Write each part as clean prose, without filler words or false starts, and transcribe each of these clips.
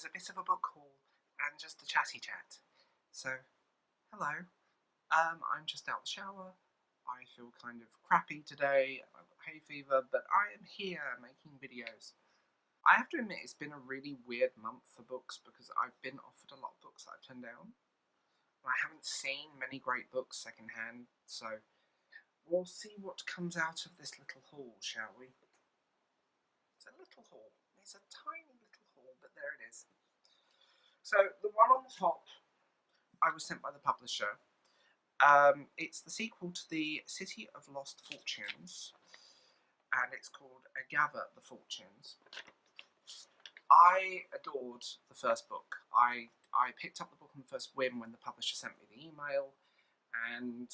a bit of a book haul and just a chatty chat. So, hello. I'm just out the shower. I feel kind of crappy today. I've got hay fever, but I am here making videos. I have to admit it's been a really weird month for books because I've been offered a lot of books that I've turned down. I haven't seen many great books secondhand, so we'll see what comes out of this little haul, shall we? It's a little haul. It's a tiny little haul, but there it is. So the one on the top, I was sent by the publisher. It's the sequel to the City of Lost Fortunes, and it's called Gather the Fortunes. I adored the first book. I picked up the book on the first whim when the publisher sent me the email, and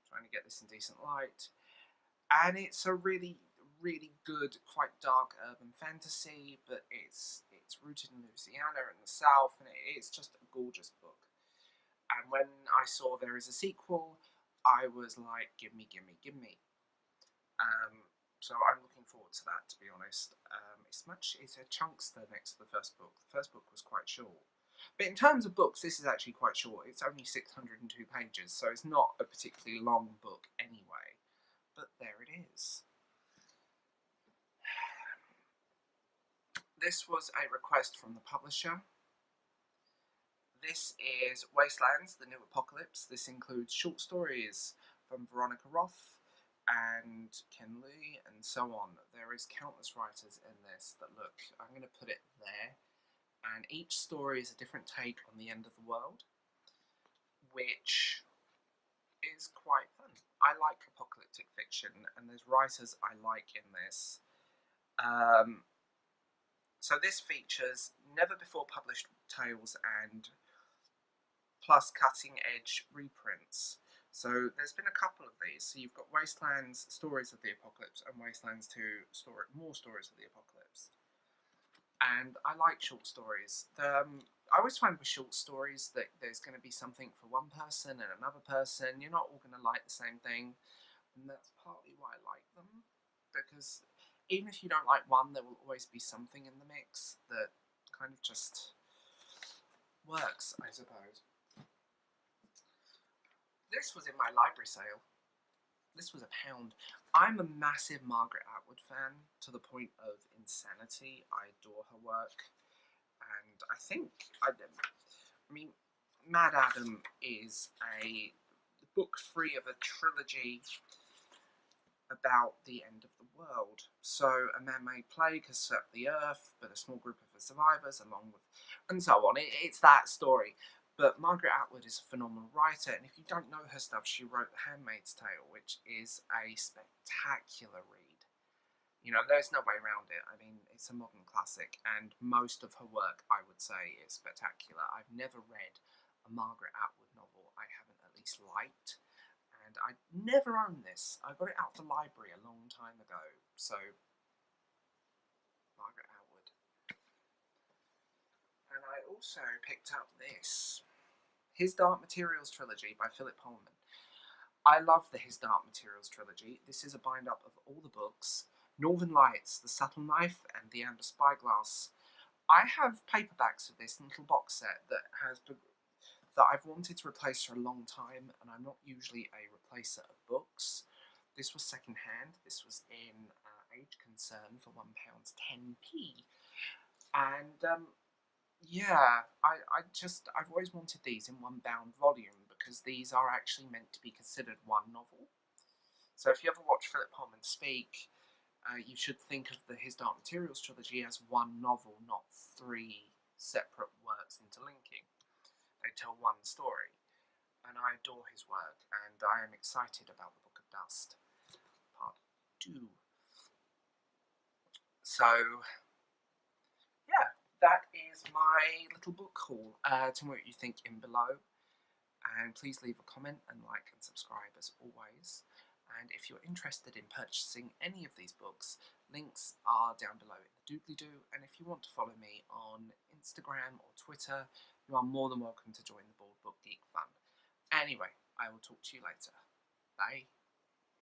trying to get this in decent light. And it's a really, really good, quite dark urban fantasy, but it's rooted in Louisiana in the South, and it's just a gorgeous book. And when I saw there is a sequel, I was like, give me. So I'm looking forward to that, to be honest. It's a chunkster next to the first book. The first book was quite short. But in terms of books, this is actually quite short. It's only 602 pages, so it's not a particularly long book anyway. But there it is. This was a request from the publisher. This is Wastelands the New Apocalypse. This includes short stories from Veronica Roth and Ken Lee and so on. There is countless writers in this that look, I'm going to put it there, and each story is a different take on the end of the world, which is quite fun. I like apocalyptic fiction, and there's writers I like in this. So this features never before published tales and plus cutting edge reprints. So there's been a couple of these. So you've got Wastelands, Stories of the Apocalypse, and Wastelands 2, More Stories of the Apocalypse. And I like short stories. I always find with short stories that there's going to be something for one person and another person. You're not all going to like the same thing. And that's partly why I like them. Because even if you don't like one, there will always be something in the mix that kind of just works, I suppose. This was in my library sale. This was £1. I'm a massive Margaret Atwood fan, to the point of insanity. I adore her work. And I think, Mad Adam is a book 3 of a trilogy about the end of the world. So a man-made plague has swept the earth, but a small group of the survivors, along with, and so on. It's that story. But Margaret Atwood is a phenomenal writer, and if you don't know her stuff, she wrote The Handmaid's Tale, which is a spectacular read. You know, there's no way around it. I mean, it's a modern classic, and most of her work, I would say, is spectacular. I've never read a Margaret Atwood novel I haven't at least liked. And I never owned this. I got it out of the library a long time ago. So, Margaret Atwood. And I also picked up this. His Dark Materials trilogy by Philip Pullman. I love the His Dark Materials trilogy. This is a bind-up of all the books. Northern Lights, The Subtle Knife, and The Amber Spyglass. I have paperbacks of this little box set that I've wanted to replace for a long time, and I'm not usually a replacer of books. This was second-hand. This was in Age Concern for £1.10p. And yeah, I've always wanted these in one bound volume, because these are actually meant to be considered one novel. So if you ever watch Philip Pullman speak, you should think of the His Dark Materials trilogy as one novel, not 3 separate works interlinking. They tell one story, and I adore his work, and I am excited about the Book of Dust, part 2. So, yeah, that is my little book haul. Tell me what you think in below, and please leave a comment and like and subscribe as always. And if you're interested in purchasing any of these books, links are down below in the doobly-doo, and if you want to follow me on Instagram or Twitter, you are more than welcome to join the Bald Book Geek fun. Anyway, I will talk to you later. Bye.